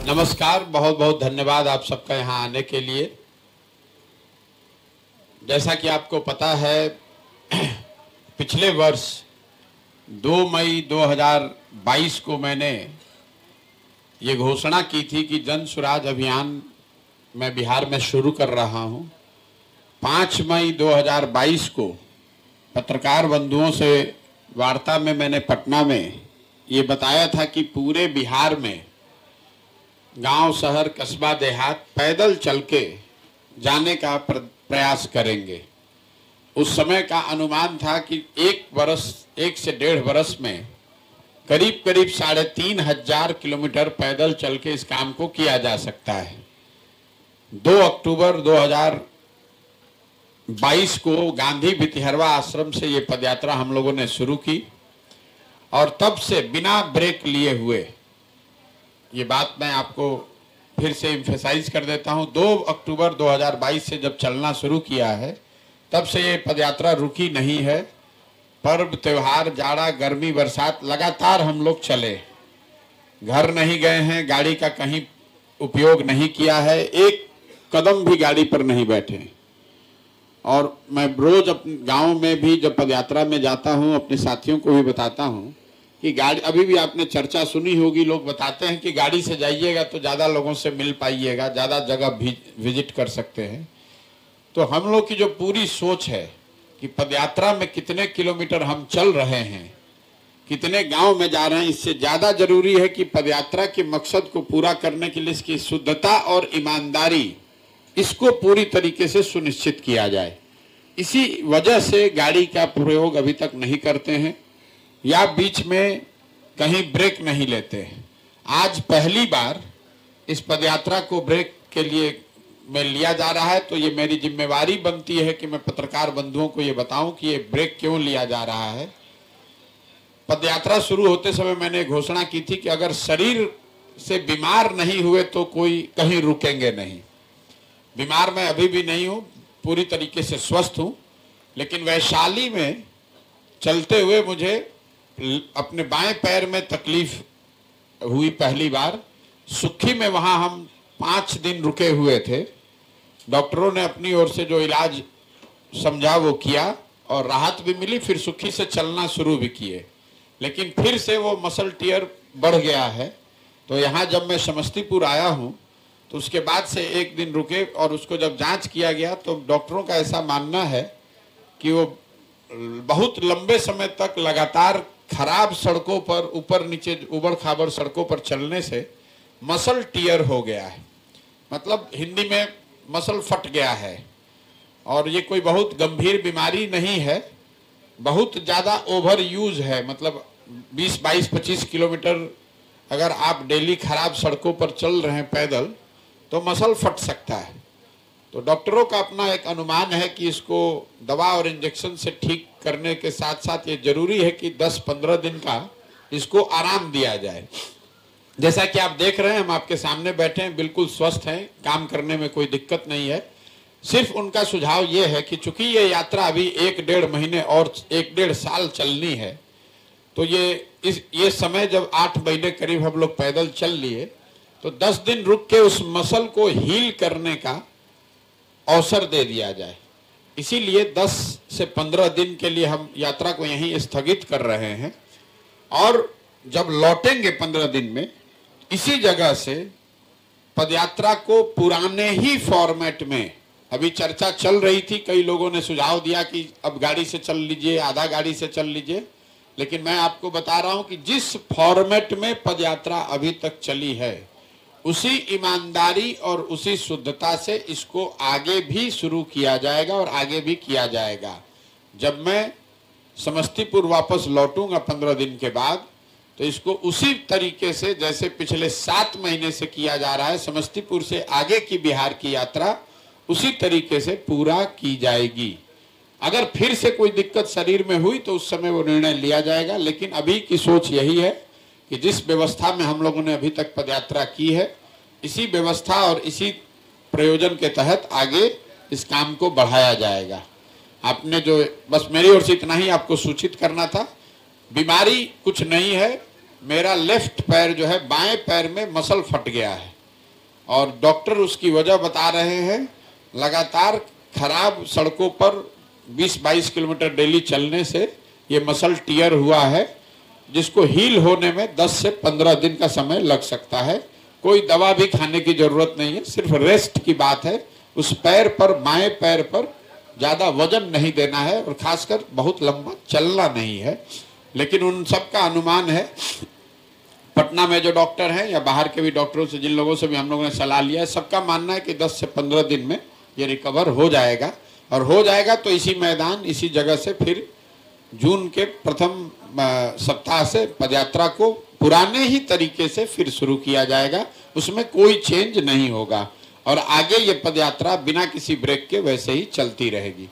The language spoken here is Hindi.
नमस्कार, बहुत बहुत धन्यवाद आप सबका यहाँ आने के लिए। जैसा कि आपको पता है, पिछले वर्ष 2 मई 2022 को मैंने ये घोषणा की थी कि जन सुराज अभियान मैं बिहार में शुरू कर रहा हूँ। 5 मई 2022 को पत्रकार बंधुओं से वार्ता में मैंने पटना में ये बताया था कि पूरे बिहार में गांव, शहर, कस्बा, देहात पैदल चल के जाने का प्रयास करेंगे। उस समय का अनुमान था कि 1 से 1.5 वर्ष में करीब 3,500 किलोमीटर पैदल चल के इस काम को किया जा सकता है। 2 अक्टूबर 2022 को गांधी भितिहरवा आश्रम से ये पदयात्रा हम लोगों ने शुरू की और तब से बिना ब्रेक लिए हुए, ये बात मैं आपको फिर से एम्फेसाइज कर देता हूं, 2 अक्टूबर 2022 से जब चलना शुरू किया है तब से ये पदयात्रा रुकी नहीं है। पर्व, त्योहार, जाड़ा, गर्मी, बरसात लगातार हम लोग चले, घर नहीं गए हैं, गाड़ी का कहीं उपयोग नहीं किया है, एक कदम भी गाड़ी पर नहीं बैठे। और मैं रोज अपने गांव में भी जब पदयात्रा में जाता हूं, अपने साथियों को भी बताता हूं कि गाड़ी, अभी भी आपने चर्चा सुनी होगी, लोग बताते हैं कि गाड़ी से जाइएगा तो ज़्यादा लोगों से मिल पाइएगा, ज़्यादा जगह विजिट कर सकते हैं। तो हम लोग की जो पूरी सोच है कि पदयात्रा में कितने किलोमीटर हम चल रहे हैं, कितने गांव में जा रहे हैं, इससे ज़्यादा जरूरी है कि पदयात्रा के मकसद को पूरा करने के लिए इसकी शुद्धता और ईमानदारी, इसको पूरी तरीके से सुनिश्चित किया जाए। इसी वजह से गाड़ी का प्रयोग अभी तक नहीं करते हैं या बीच में कहीं ब्रेक नहीं लेते हैं। आज पहली बार इस पदयात्रा को ब्रेक के लिए में लिया जा रहा है, तो ये मेरी जिम्मेवारी बनती है कि मैं पत्रकार बंधुओं को ये बताऊं कि ये ब्रेक क्यों लिया जा रहा है। पदयात्रा शुरू होते समय मैंने घोषणा की थी कि अगर शरीर से बीमार नहीं हुए तो कोई कहीं रुकेंगे नहीं। बीमार मैं अभी भी नहीं हूँ, पूरी तरीके से स्वस्थ हूँ, लेकिन वैशाली में चलते हुए मुझे अपने बाएं पैर में तकलीफ हुई पहली बार। सुखी में वहां हम 5 दिन रुके हुए थे। डॉक्टरों ने अपनी ओर से जो इलाज समझा वो किया और राहत भी मिली, फिर सुखी से चलना शुरू भी किए, लेकिन फिर से वो मसल टियर बढ़ गया है। तो यहाँ जब मैं समस्तीपुर आया हूँ तो उसके बाद से 1 दिन रुके और उसको जब जांच किया गया तो डॉक्टरों का ऐसा मानना है कि वो बहुत लंबे समय तक लगातार खराब सड़कों पर, ऊपर नीचे उबड़ खाबड़ सड़कों पर चलने से मसल टियर हो गया है, मतलब हिंदी में मसल फट गया है। और ये कोई बहुत गंभीर बीमारी नहीं है, बहुत ज़्यादा ओवर यूज है, मतलब 20, 22, 25 किलोमीटर अगर आप डेली खराब सड़कों पर चल रहे हैं पैदल तो मसल फट सकता है। तो डॉक्टरों का अपना एक अनुमान है कि इसको दवा और इंजेक्शन से ठीक करने के साथ साथ ये जरूरी है कि 10-15 दिन का इसको आराम दिया जाए। जैसा कि आप देख रहे हैं, हम आपके सामने बैठे हैं, बिल्कुल स्वस्थ हैं, काम करने में कोई दिक्कत नहीं है। सिर्फ उनका सुझाव ये है कि चूंकि ये यात्रा अभी 1-1.5 महीने और 1-1.5 साल चलनी है, तो ये समय जब 8 महीने करीब हम लोग पैदल चल लिए, तो 10 दिन रुक के उस मसल को हील करने का अवसर दे दिया जाए। इसीलिए 10 से 15 दिन के लिए हम यात्रा को यहीं स्थगित कर रहे हैं और जब लौटेंगे 15 दिन में इसी जगह से पदयात्रा को पुराने ही फॉर्मेट में, अभी चर्चा चल रही थी, कई लोगों ने सुझाव दिया कि अब गाड़ी से चल लीजिए, आधा गाड़ी से चल लीजिए, लेकिन मैं आपको बता रहा हूं कि जिस फॉर्मेट में पदयात्रा अभी तक चली है उसी ईमानदारी और उसी शुद्धता से इसको आगे भी शुरू किया जाएगा और आगे भी किया जाएगा। जब मैं समस्तीपुर वापस लौटूंगा 15 दिन के बाद, तो इसको उसी तरीके से जैसे पिछले 7 महीने से किया जा रहा है, समस्तीपुर से आगे की बिहार की यात्रा उसी तरीके से पूरा की जाएगी। अगर फिर से कोई दिक्कत शरीर में हुई तो उस समय वो निर्णय लिया जाएगा, लेकिन अभी की सोच यही है कि जिस व्यवस्था में हम लोगों ने अभी तक पदयात्रा की है, इसी व्यवस्था और इसी प्रयोजन के तहत आगे इस काम को बढ़ाया जाएगा। आपने जो, बस मेरी ओर से इतना ही आपको सूचित करना था। बीमारी कुछ नहीं है, मेरा लेफ्ट पैर जो है, बाएं पैर में मसल फट गया है। और डॉक्टर उसकी वजह बता रहे हैं लगातार खराब सड़कों पर 20-22 किलोमीटर डेली चलने से ये मसल टियर हुआ है, जिसको हील होने में 10 से 15 दिन का समय लग सकता है। कोई दवा भी खाने की जरूरत नहीं है, सिर्फ रेस्ट की बात है। उस पैर पर, बाएं पैर पर ज़्यादा वजन नहीं देना है और खासकर बहुत लंबा चलना नहीं है। लेकिन उन सब का अनुमान है, पटना में जो डॉक्टर हैं या बाहर के भी डॉक्टरों से, जिन लोगों से भी हम लोगों ने सलाह लिया है, सबका मानना है कि 10 से 15 दिन में ये रिकवर हो जाएगा। और हो जाएगा तो इसी मैदान, इसी जगह से फिर जून के प्रथम सप्ताह से पदयात्रा को पुराने ही तरीके से फिर शुरू किया जाएगा। उसमें कोई चेंज नहीं होगा और आगे ये पदयात्रा बिना किसी ब्रेक के वैसे ही चलती रहेगी।